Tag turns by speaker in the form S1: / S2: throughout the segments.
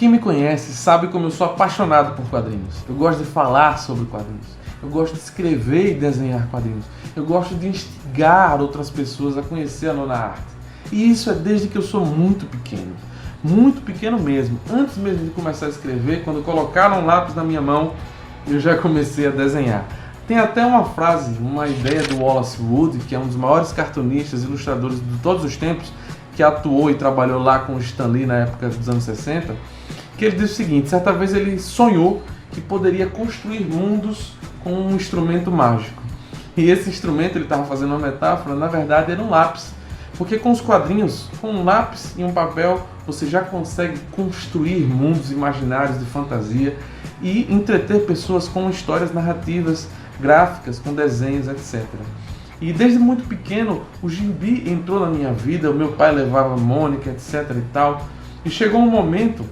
S1: Quem me conhece sabe como eu sou apaixonado por quadrinhos. Eu gosto de falar sobre quadrinhos. Eu gosto de escrever e desenhar quadrinhos. Eu gosto de instigar outras pessoas a conhecer a nona arte. E isso é desde que eu sou muito pequeno. Muito pequeno mesmo. Antes mesmo de começar a escrever, quando colocaram um lápis na minha mão, eu já comecei a desenhar. Tem até uma frase, uma ideia do Wallace Wood, que é um dos maiores cartunistas e ilustradores de todos os tempos, que atuou e trabalhou lá com o Stan Lee na época dos anos 60, que ele diz o seguinte: certa vez ele sonhou que poderia construir mundos com um instrumento mágico. E esse instrumento, ele estava fazendo uma metáfora, na verdade era um lápis. Porque com os quadrinhos, com um lápis e um papel, você já consegue construir mundos imaginários de fantasia e entreter pessoas com histórias narrativas, gráficas, com desenhos, etc. E desde muito pequeno, o gibi entrou na minha vida, o meu pai levava Mônica, etc e tal. E chegou um momento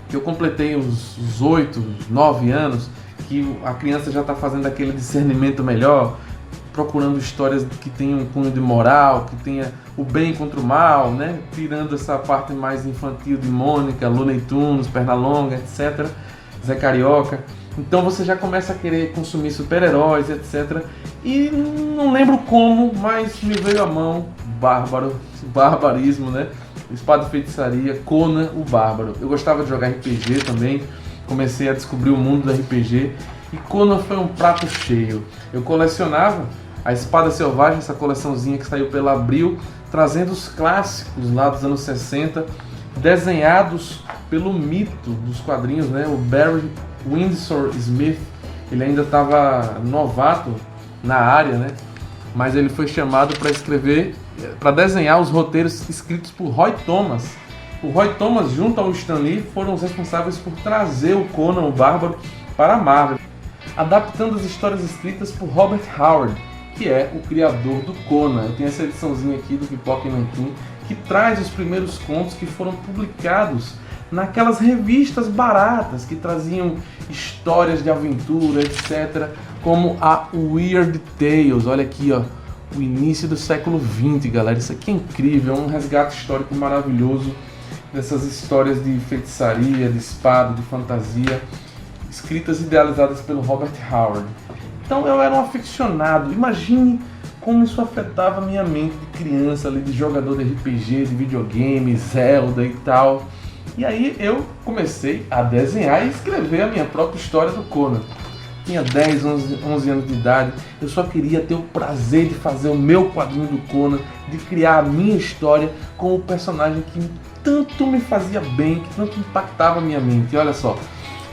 S1: que eu completei os 8, 9 anos, que a criança já está fazendo aquele discernimento melhor, procurando histórias que tenham um cunho de moral, que tenha o bem contra o mal, né? Tirando essa parte mais infantil de Mônica, Looney Tunes, Pernalonga, etc. Zé Carioca. Então você já começa a querer consumir super-heróis, etc. E não lembro como, mas me veio à mão barbarismo, né? Espada e Feitiçaria, Conan o Bárbaro. Eu gostava de jogar RPG também, comecei a descobrir o mundo do RPG e Conan foi um prato cheio. Eu colecionava a Espada Selvagem, essa coleçãozinha que saiu pela Abril, trazendo os clássicos lá dos anos 60, desenhados pelo mito dos quadrinhos, né? O Barry Windsor Smith. Ele ainda estava novato na área, né? Mas ele foi chamado para escrever, para desenhar os roteiros escritos por Roy Thomas. O Roy Thomas, junto ao Stan Lee, foram os responsáveis por trazer o Conan o Bárbaro para a Marvel, adaptando as histórias escritas por Robert Howard, que é o criador do Conan. Eu tenho essa ediçãozinha aqui do Pipoca e Nanquim, que traz os primeiros contos que foram publicados naquelas revistas baratas que traziam histórias de aventura, etc., como a Weird Tales. Olha aqui, ó, o início do século XX, galera. Isso aqui é incrível, é um resgate histórico maravilhoso dessas histórias de feitiçaria, de espada, de fantasia, escritas e idealizadas pelo Robert Howard. Então eu era um aficionado. Imagine como isso afetava a minha mente de criança, ali, de jogador de RPG, de videogame, Zelda e tal. E aí eu comecei a desenhar e escrever a minha própria história do Conan. Tinha 10, 11 anos de idade, eu só queria ter o prazer de fazer o meu quadrinho do Conan, de criar a minha história com o personagem que tanto me fazia bem, que tanto impactava a minha mente. E olha só,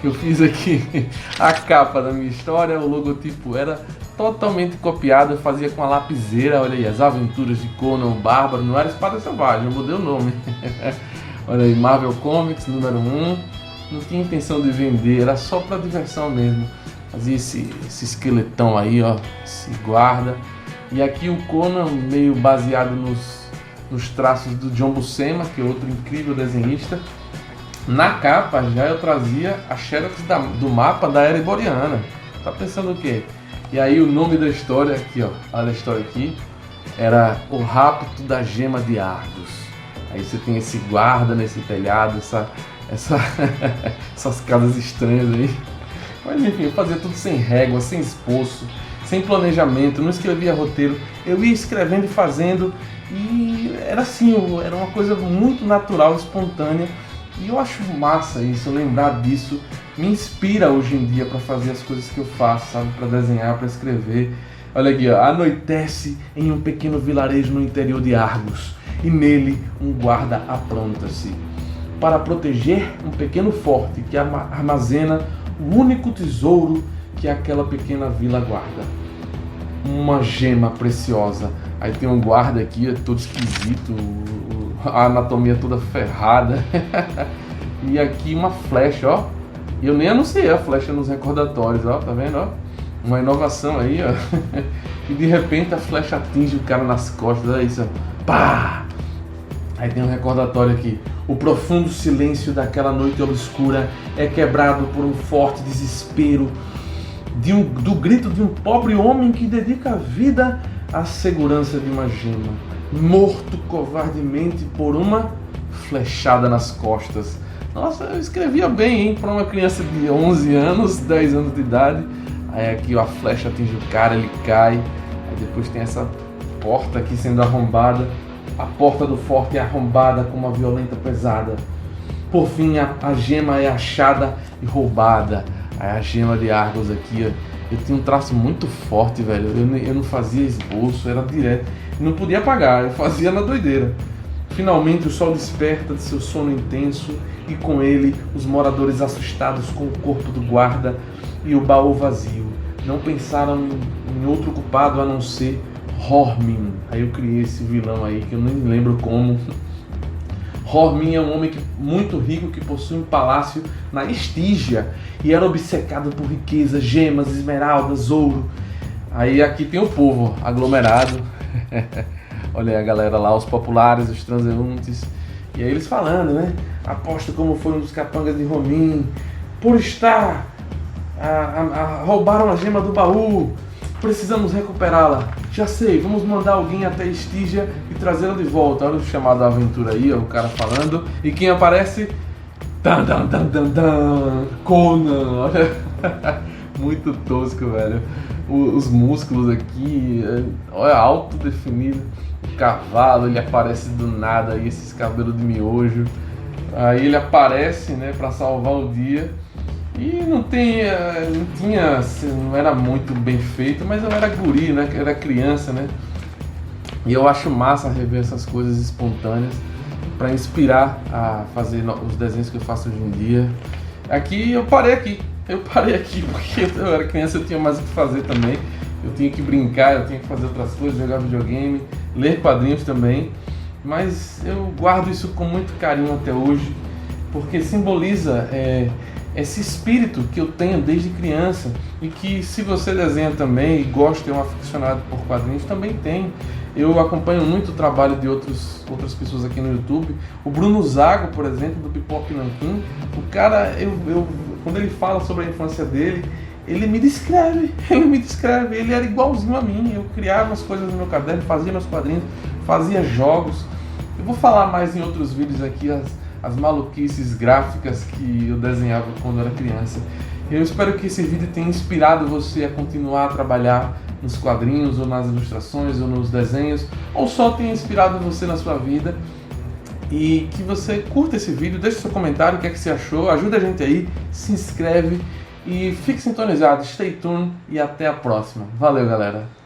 S1: eu fiz aqui a capa da minha história, o logotipo era totalmente copiado, eu fazia com a lapiseira. Olha aí, as aventuras de Conan o Bárbaro, não era Espada Selvagem, eu mudei o nome. Olha aí, Marvel Comics, número 1, não tinha intenção de vender, era só para diversão mesmo. Fazia esse esqueletão aí, ó, esse guarda. E aqui o Conan meio baseado nos traços do John Buscema, que é outro incrível desenhista. Na capa já eu trazia a xerox do mapa da Era Iboriana. Tá pensando o quê? E aí o nome da história aqui, ó, olha a história aqui, era O Rapto da Gema de Argos. Aí você tem esse guarda nesse telhado, essas casas estranhas aí. Mas enfim, eu fazia tudo sem régua, sem esforço, sem planejamento, não escrevia roteiro, eu ia escrevendo e fazendo, e era assim, era uma coisa muito natural, espontânea, e eu acho massa isso, lembrar disso, me inspira hoje em dia para fazer as coisas que eu faço, sabe, para desenhar, para escrever. Olha aqui, ó, anoitece em um pequeno vilarejo no interior de Argos, e nele um guarda apronta-se para proteger um pequeno forte que armazena o único tesouro que aquela pequena vila guarda. Uma gema preciosa. Aí tem um guarda aqui, é todo esquisito, a anatomia toda ferrada. E aqui uma flecha, ó. E eu nem anunciei a flecha nos recordatórios, ó, tá vendo, ó? Uma inovação aí, ó. E de repente a flecha atinge o cara nas costas, olha isso, ó. Pá! Aí tem um recordatório aqui. O profundo silêncio daquela noite obscura é quebrado por um forte desespero do grito de um pobre homem que dedica a vida à segurança de uma gema, morto covardemente por uma flechada nas costas. Nossa, eu escrevia bem, hein, para uma criança de 11 anos, 10 anos de idade. Aí aqui a flecha atinge o cara, ele cai. Aí depois tem essa porta aqui sendo arrombada. A porta do forte é arrombada com uma violenta pesada. Por fim, a gema é achada e roubada. Aí a gema de Argos aqui, ó. Eu tinha um traço muito forte, velho. Eu não fazia esboço, era direto. Não podia apagar, eu fazia na doideira. Finalmente o sol desperta de seu sono intenso e com ele os moradores assustados com o corpo do guarda e o baú vazio. Não pensaram em outro culpado a não ser Hormin. Aí eu criei esse vilão aí que eu nem lembro como. Hormin é um homem muito rico que possui um palácio na Estígia e era obcecado por riqueza, gemas, esmeraldas, ouro. Aí aqui tem o povo aglomerado. Olha aí a galera lá, os populares, os transeuntes. E aí eles falando, né? Aposto como foi um dos capangas de Hormin. Por estar... roubaram a gema do baú. Precisamos recuperá-la. Já sei, vamos mandar alguém até Estígia e trazê-la de volta. Olha o chamado aventura aí, ó, o cara falando. E quem aparece? Dan, dan, dan, dan, dan. Conan. Olha. Muito tosco, velho. Os músculos aqui, olha, alto definido. O cavalo, ele aparece do nada aí, esses cabelos de miojo. Aí ele aparece, né, pra salvar o dia. E não era muito bem feito, mas eu era guri, né? Eu era criança, né? E eu acho massa rever essas coisas espontâneas para inspirar a fazer os desenhos que eu faço hoje em dia. Aqui eu parei aqui porque eu era criança, eu tinha mais o que fazer também. Eu tinha que brincar, eu tinha que fazer outras coisas, jogar videogame, ler quadrinhos também. Mas eu guardo isso com muito carinho até hoje, porque simboliza esse espírito que eu tenho desde criança e que, se você desenha também e gosta, é um aficionado por quadrinhos, também tem. Eu acompanho muito o trabalho de outras pessoas aqui no YouTube. O Bruno Zago, por exemplo, do Pipoca Nanquim, o cara, quando ele fala sobre a infância dele, ele me descreve, ele era igualzinho a mim. Eu criava as coisas no meu caderno, fazia meus quadrinhos, fazia jogos. Eu vou falar mais em outros vídeos aqui as maluquices gráficas que eu desenhava quando eu era criança. Eu espero que esse vídeo tenha inspirado você a continuar a trabalhar nos quadrinhos, ou nas ilustrações, ou nos desenhos, ou só tenha inspirado você na sua vida. E que você curta esse vídeo, deixe seu comentário, o que é que você achou, ajuda a gente aí, se inscreve e fique sintonizado. Stay tuned e até a próxima. Valeu, galera!